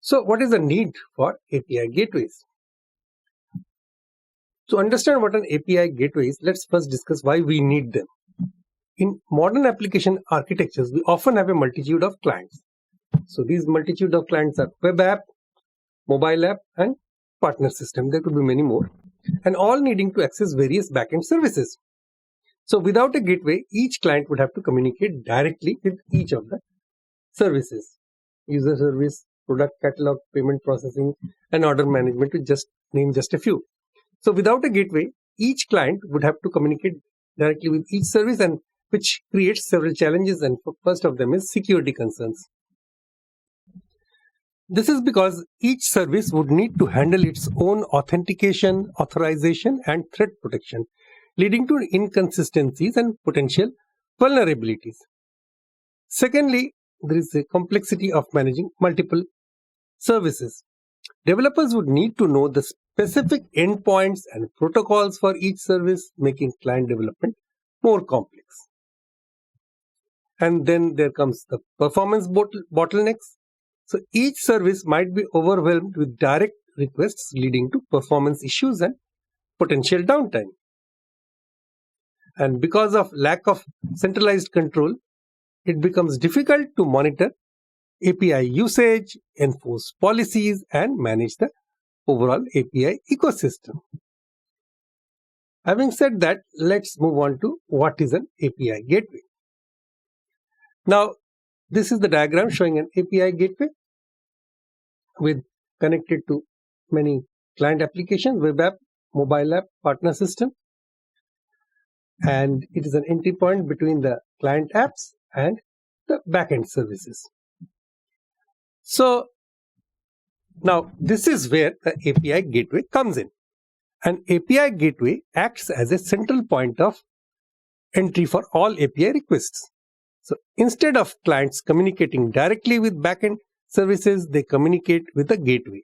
So what is the need for API gateways? To understand what an API gateway is, let's first discuss why we need them. In modern application architectures, we often have a multitude of clients. So these multitude of clients are web app, mobile app, and partner system. There could be many more, and all needing to access various backend services. So without a gateway, each client would have to communicate directly with each of the services. User service, product catalog, payment processing, and order management, to just name just a few. So without a gateway, each client would have to communicate directly with each service, and which creates several challenges, and first of them is security concerns. This is because each service would need to handle its own authentication, authorization, and threat protection, leading to inconsistencies and potential vulnerabilities. Secondly, there is a complexity of managing multiple services. Developers would need to know the specific endpoints and protocols for each service, making client development more complex. And then there comes the performance bottlenecks. So each service might be overwhelmed with direct requests, leading to performance issues and potential downtime. And because of lack of centralized control, it becomes difficult to monitor API usage, enforce policies, and manage the overall API ecosystem. Having said that, let's move on to what is an API gateway. Now, this is the diagram showing an API gateway with connected to many client applications, web app, mobile app, partner system. And it is an entry point between the client apps and the backend services. So now this is where the API gateway comes in. An API gateway acts as a central point of entry for all API requests. So instead of clients communicating directly with backend services, they communicate with the gateway.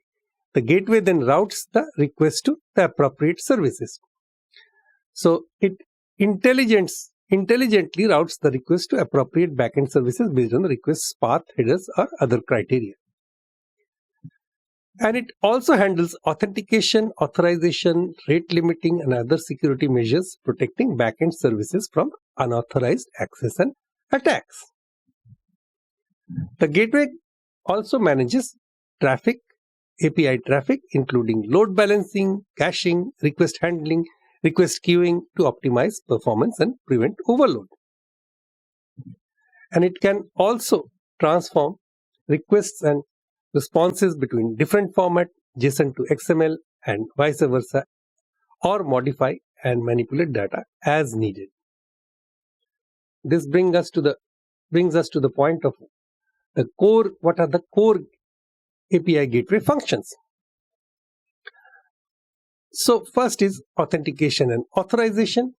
The gateway then routes the request to the appropriate services. So it intelligently routes the request to appropriate backend services based on the request's path, headers, or other criteria. And it also handles authentication, authorization, rate limiting, and other security measures, protecting backend services from unauthorized access and attacks. The gateway also manages traffic, API traffic, including load balancing, caching, request handling, request queuing, to optimize performance and prevent overload. And it can also transform requests and responses between different formats, JSON to XML and vice versa, or modify and manipulate data as needed. This brings us to the point of the core. What are the core API gateway functions? So first is authentication and authorization.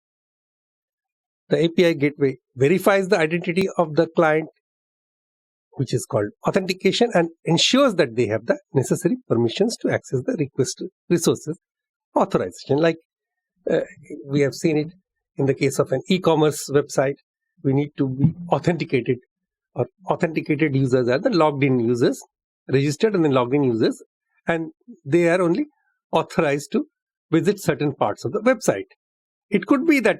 The API gateway verifies the identity of the client, which is called authentication, and ensures that they have the necessary permissions to access the request resources. Authorization, like we have seen it in the case of an e-commerce website, we need to be authenticated, or authenticated users are the logged in users, registered and then logged in users, and they are only authorized to visit certain parts of the website. It could be that,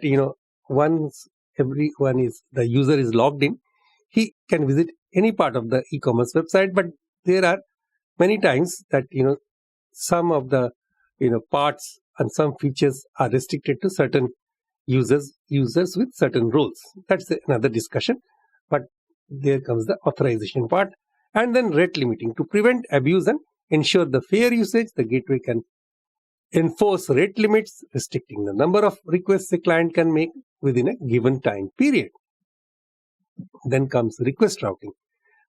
once the user is logged in, he can visit any part of the e-commerce website, but there are many times that some of the parts and some features are restricted to certain users with certain roles. That's another discussion, but there comes the authorization part. And then rate limiting. To prevent abuse and ensure the fair usage, the gateway can enforce rate limits, restricting the number of requests a client can make within a given time period. Then comes request routing.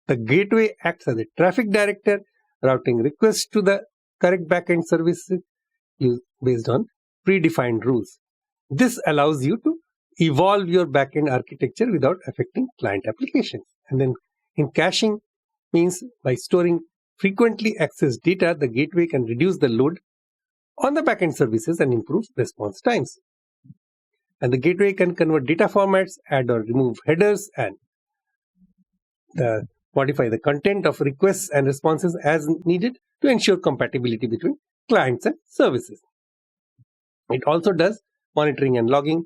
The gateway acts as a traffic director, routing requests to the correct backend services based on predefined rules. This allows you to evolve your backend architecture without affecting client applications. And then in caching means by storing frequently accessed data, the gateway can reduce the load on the backend services and improve response times. And the gateway can convert data formats, add or remove headers, and the modify the content of requests and responses as needed to ensure compatibility between clients and services. It also does monitoring and logging.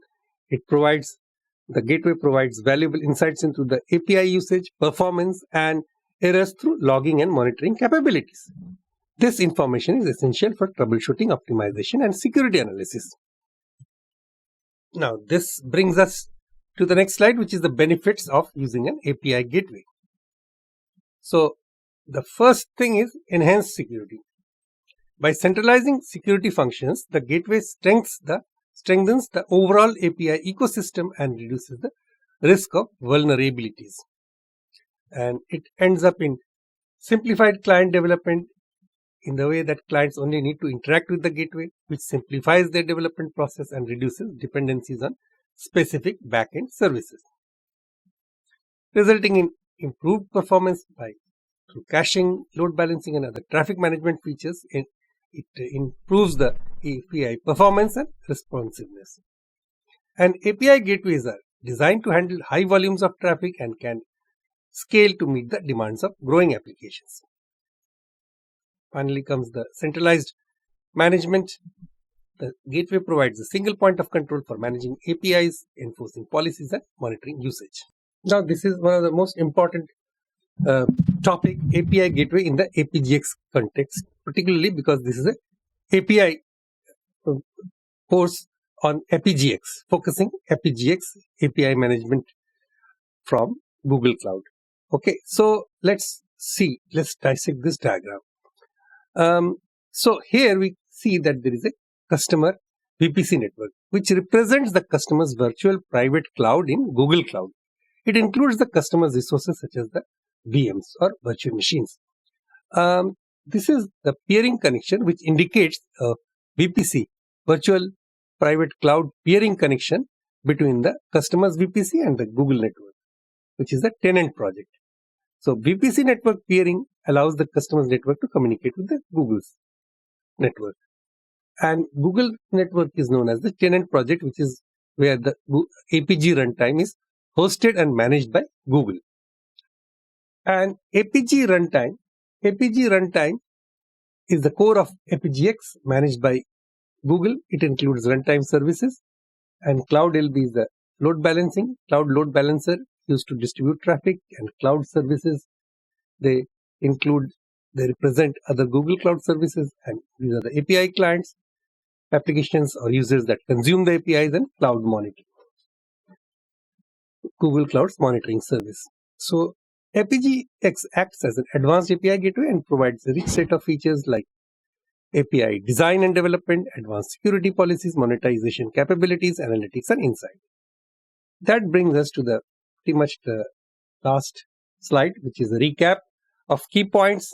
The gateway provides valuable insights into the API usage, performance, and errors through logging and monitoring capabilities. This information is essential for troubleshooting, optimization, and security analysis. Now, this brings us to the next slide, which is the benefits of using an API gateway. So, the first thing is enhanced security. By centralizing security functions, the gateway strengthens the overall API ecosystem and reduces the risk of vulnerabilities. And it ends up in simplified client development in the way that clients only need to interact with the gateway, which simplifies their development process and reduces dependencies on specific backend services, resulting in improved performance through caching, load balancing, and other traffic management features. It improves the API performance and responsiveness. And API gateways are designed to handle high volumes of traffic and can scale to meet the demands of growing applications. Finally comes the centralized management. The gateway provides a single point of control for managing APIs, enforcing policies, and monitoring usage. Now, this is one of the most important topic, API gateway in the Apigee X context, particularly because this is a API course on Apigee X, focusing Apigee X API management from Google Cloud. Okay, so let's dissect this diagram. So here we see that there is a customer VPC network, which represents the customer's virtual private cloud in Google Cloud. It includes the customer's resources such as the VMs or virtual machines. This is the peering connection, which indicates a VPC, virtual private cloud peering connection between the customer's VPC and the Google network, which is the tenant project. So VPC network peering allows the customer's network to communicate with the Google's network. And Google network is known as the tenant project, which is where the Apigee runtime is hosted and managed by Google. And Apigee runtime is the core of Apigee X managed by Google. It includes runtime services, and Cloud LB is the load balancing, cloud load balancer used to distribute traffic, and cloud services. They represent other Google Cloud services, and these are the API clients, applications or users that consume the APIs, and cloud monitoring, Google Cloud's monitoring service. So Apigee X acts as an advanced API gateway and provides a rich set of features like API design and development, advanced security policies, monetization capabilities, analytics, and insight. That brings us to pretty much the last slide, which is a recap of key points.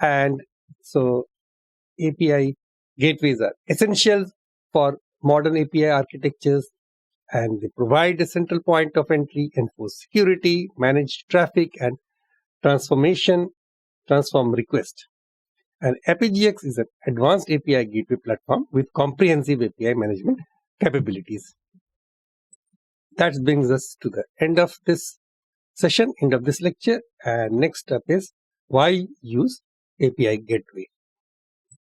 And so API gateways are essential for modern API architectures, and they provide a central point of entry, enforce security, manage traffic, and transform request. And Apigee X is an advanced API gateway platform with comprehensive API management capabilities. That brings us to the end of this session, end of this lecture. And next up is why use API gateway.